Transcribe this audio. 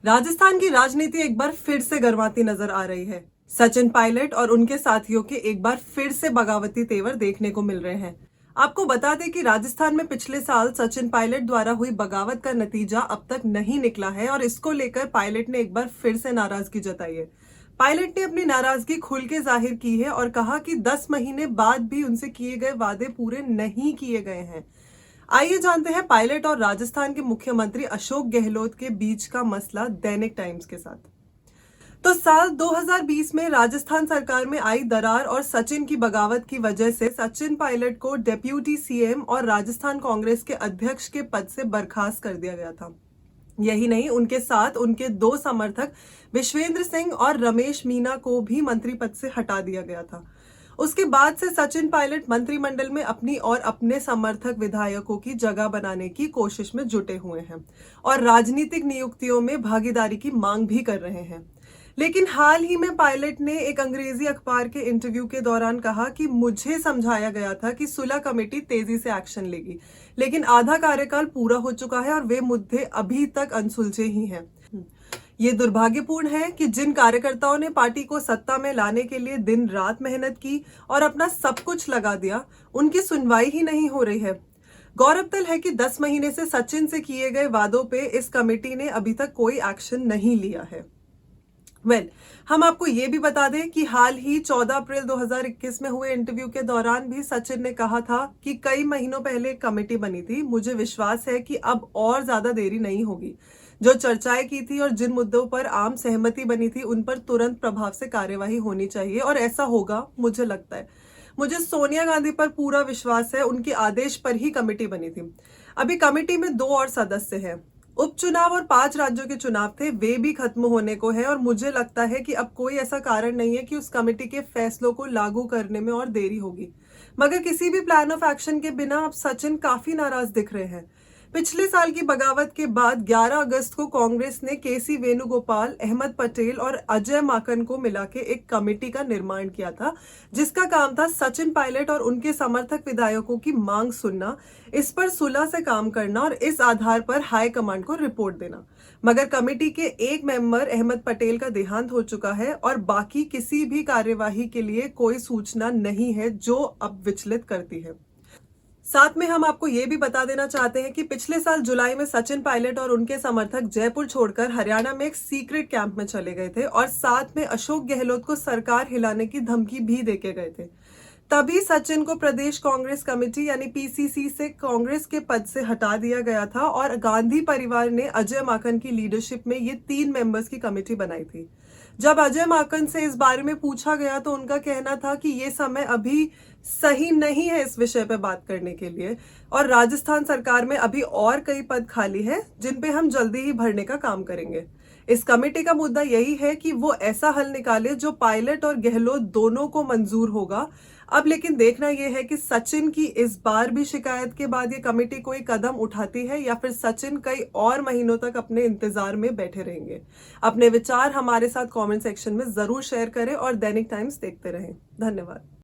राजस्थान की राजनीति एक बार फिर से गर्माती नजर आ रही है। सचिन पायलट और उनके साथियों के एक बार फिर से बगावती तेवर देखने को मिल रहे हैं। आपको बता दें कि राजस्थान में पिछले साल सचिन पायलट द्वारा हुई बगावत का नतीजा अब तक नहीं निकला है और इसको लेकर पायलट ने एक बार फिर से नाराजगी जताई है। पायलट ने अपनी नाराजगी खुल के जाहिर की है और कहा कि 10 महीने बाद भी उनसे किए गए वादे पूरे नहीं किए गए हैं। आइए जानते हैं पायलट और राजस्थान के मुख्यमंत्री अशोक गहलोत के बीच का मसला दैनिक टाइम्स के साथ। तो साल 2020 में राजस्थान सरकार में आई दरार और सचिन की बगावत की वजह से सचिन पायलट को डेप्यूटी सीएम और राजस्थान कांग्रेस के अध्यक्ष के पद से बर्खास्त कर दिया गया था। यही नहीं, उनके साथ उनके 2 समर्थक विश्वेंद्र सिंह और रमेश मीना को भी मंत्री पद से हटा दिया गया था। उसके बाद से सचिन पायलट मंत्रिमंडल में अपनी और अपने समर्थक विधायकों की जगह बनाने की कोशिश में जुटे हुए हैं और राजनीतिक नियुक्तियों में भागीदारी की मांग भी कर रहे हैं। लेकिन हाल ही में पायलट ने एक अंग्रेजी अखबार के इंटरव्यू के दौरान कहा कि मुझे समझाया गया था कि सुलह कमेटी तेजी से एक्शन लेगी, लेकिन आधा कार्यकाल पूरा हो चुका है और वे मुद्दे अभी तक अनसुलझे ही हैं। ये दुर्भाग्यपूर्ण है कि जिन कार्यकर्ताओं ने पार्टी को सत्ता में लाने के लिए दिन रात मेहनत की और अपना सब कुछ लगा दिया, उनकी सुनवाई ही नहीं हो रही है। गौरतलब है कि 10 महीने से सचिन से किए गए वादों पे इस कमेटी ने अभी तक कोई एक्शन नहीं लिया है। हम आपको ये भी बता दें कि हाल ही 14 अप्रैल 2021 में हुए इंटरव्यू के दौरान भी सचिन ने कहा था कि कई महीनों पहले एक कमेटी बनी थी, मुझे विश्वास है कि अब और ज्यादा देरी नहीं होगी। जो चर्चाएं की थी और जिन मुद्दों पर आम सहमति बनी थी उन पर तुरंत प्रभाव से कार्यवाही होनी चाहिए और ऐसा होगा, मुझे लगता है। मुझे सोनिया गांधी पर पूरा विश्वास है, उनके आदेश पर ही कमेटी बनी थी। अभी कमेटी में 2 और सदस्य हैं। उपचुनाव और 5 राज्यों के चुनाव थे, वे भी खत्म होने को है और मुझे लगता है कि अब कोई ऐसा कारण नहीं है कि उस कमेटी के फैसलों को लागू करने में और देरी होगी। मगर किसी भी प्लान ऑफ एक्शन के बिना अब सचिन काफी नाराज दिख रहे हैं। पिछले साल की बगावत के बाद 11 अगस्त को कांग्रेस ने केसी वेणुगोपाल, अहमद पटेल और अजय माकन को मिला के एक कमेटी का निर्माण किया था, जिसका काम था सचिन पायलट और उनके समर्थक विधायकों की मांग सुनना, इस पर सुलह से काम करना और इस आधार पर हाईकमांड को रिपोर्ट देना। मगर कमेटी के एक मेंबर अहमद पटेल का देहांत हो चुका है और बाकी किसी भी कार्यवाही के लिए कोई सूचना नहीं है, जो अब विचलित करती है। साथ में हम आपको ये भी बता देना चाहते हैं कि पिछले साल जुलाई में सचिन पायलट और उनके समर्थक जयपुर छोड़कर हरियाणा में एक सीक्रेट कैंप में चले गए थे और साथ में अशोक गहलोत को सरकार हिलाने की धमकी भी देके गए थे। तभी सचिन को प्रदेश कांग्रेस कमेटी यानी पीसीसी से कांग्रेस के पद से हटा दिया गया था और गांधी परिवार ने अजय माकन की लीडरशिप में ये 3 मेंबर्स की कमेटी बनाई थी। जब अजय माकन से इस बारे में पूछा गया तो उनका कहना था कि ये समय अभी सही नहीं है इस विषय पे बात करने के लिए और राजस्थान सरकार में अभी और कई पद खाली हैं जिन पे हम जल्दी ही भरने का काम करेंगे। इस कमेटी का मुद्दा यही है कि वो ऐसा हल निकाले जो पायलट और गहलोत दोनों को मंजूर होगा। अब लेकिन देखना यह है कि सचिन की इस बार भी शिकायत के बाद ये कमेटी कोई कदम उठाती है या फिर सचिन कई और महीनों तक अपने इंतजार में बैठे रहेंगे। अपने विचार हमारे साथ कमेंट सेक्शन में जरूर शेयर करें और दैनिक टाइम्स देखते रहें। धन्यवाद।